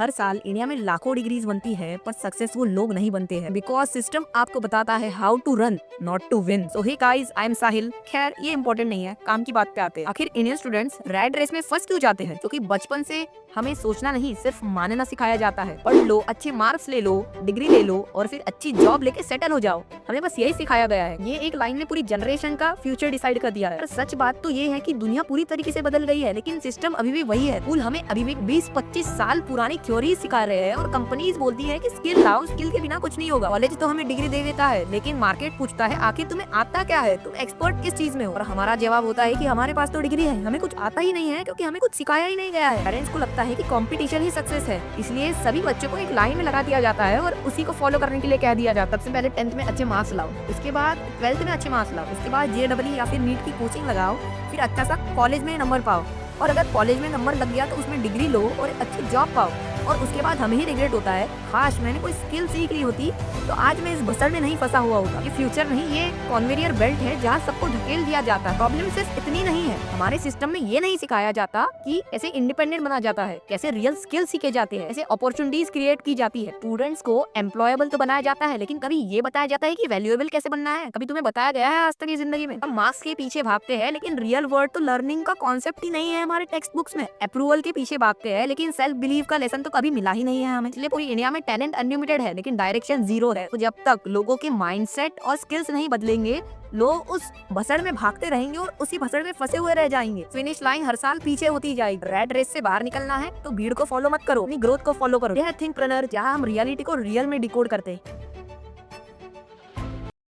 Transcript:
हर साल इंडिया में लाखों डिग्रीज बनती है पर सक्सेसफुल लोग नहीं बनते हैं बिकॉज सिस्टम आपको बताता है how to run not to win. So hey guys, I am Sahil. खैर ये इंपॉर्टेंट नहीं है, काम की बात पे आते हैं। आखिर इंडियन स्टूडेंट्स रैट रेस में फंस क्यों जाते हैं? क्योंकि बचपन से हमें सोचना नहीं सिर्फ मानना सिखाया जाता है। पढ़ लो, अच्छे मार्क्स ले लो, डिग्री ले लो और फिर अच्छी जॉब लेके सेटल हो जाओ। हमें बस यही सिखाया गया है। ये एक लाइन में पूरी जनरेशन का फ्यूचर डिसाइड कर दिया है। पर सच बात तो ये है कि दुनिया पूरी तरीके से बदल गई है लेकिन सिस्टम अभी भी वही है। स्कूल हमें अभी भी 20-25 साल पुरानी थ्योरी सिखा रहे हैं और कंपनीज बोलती है कि स्किल लाओ, स्किल के बिना कुछ नहीं होगा। कॉलेज तो हमें डिग्री दे देता है लेकिन मार्केट पूछता है आखिर तुम्हें आता क्या है, तुम एक्सपर्ट किस चीज में हो? और हमारा जवाब होता है कि हमारे पास तो डिग्री है, हमें कुछ आता ही नहीं है क्योंकि हमें कुछ सिखाया ही नहीं गया है। पेरेंट्स को लगता है कि कंपटीशन ही सक्सेस है, इसलिए सभी बच्चों को एक लाइन में लगा दिया जाता है और उसी को फॉलो करने के लिए कह दिया जाता है। सबसे पहले 10th में अच्छे मार्क्स लाओ, उसके बाद 12th में अच्छे मार्क्स लाओ, उसके बाद JEE या फिर नीट की कोचिंग लगाओ, फिर अच्छा सा कॉलेज में नंबर पाओ और अगर कॉलेज में नंबर लग गया तो उसमें डिग्री लो और अच्छी जॉब पाओ। और उसके बाद हमें ही रिग्रेट होता है, काश मैंने कोई स्किल सीख ली होती तो आज मैं इस बसर में नहीं फंसा हुआ होता। ये फ्यूचर नहीं, ये कन्वेयर बेल्ट है जहाँ सबको ढकेल दिया जाता है। प्रॉब्लम सिर्फ इतनी नहीं है, हमारे सिस्टम में ये नहीं सिखाया जाता कि कैसे इंडिपेंडेंट बना जाता है, कैसे रियल स्किल सीखे जाते हैं, कैसे अपॉर्चुनिटीज क्रिएट की जाती है। स्टूडेंट्स को एम्प्लॉयबल तो बनाया जाता है लेकिन कभी ये बताया जाता है कि वैल्यूएबल कैसे बनना है? कभी तुम्हें बताया गया है आज तक ये जिंदगी में? हम मार्क्स के पीछे भागते हैं लेकिन रियल वर्ल्ड तो लर्निंग का कॉन्सेप्ट ही नहीं है हमारे टेक्स्ट बुक्स में। अप्रूवल के पीछे भागते हैं लेकिन सेल्फ बिलीव का लेसन तो कभी मिला ही नहीं है हमें। इसलिए पूरी इंडिया में टैलेंट अनलिमिटेड है लेकिन डायरेक्शन जीरो है। तो जब तक लोगों के माइंडसेट और स्किल्स नहीं बदलेंगे, लोग उस भसड़ में भागते रहेंगे और उसी भसड़ में फंसे हुए रह जाएंगे। फिनिश लाइन हर साल पीछे होती जाएगी। रैट रेस से बाहर निकलना है तो भीड़ को फॉलो मत करो, अपनी ग्रोथ को फॉलो करो। यह थिंकप्रेन्योर, जहां हम रियलिटी को रियल में डिकोड करते हैं।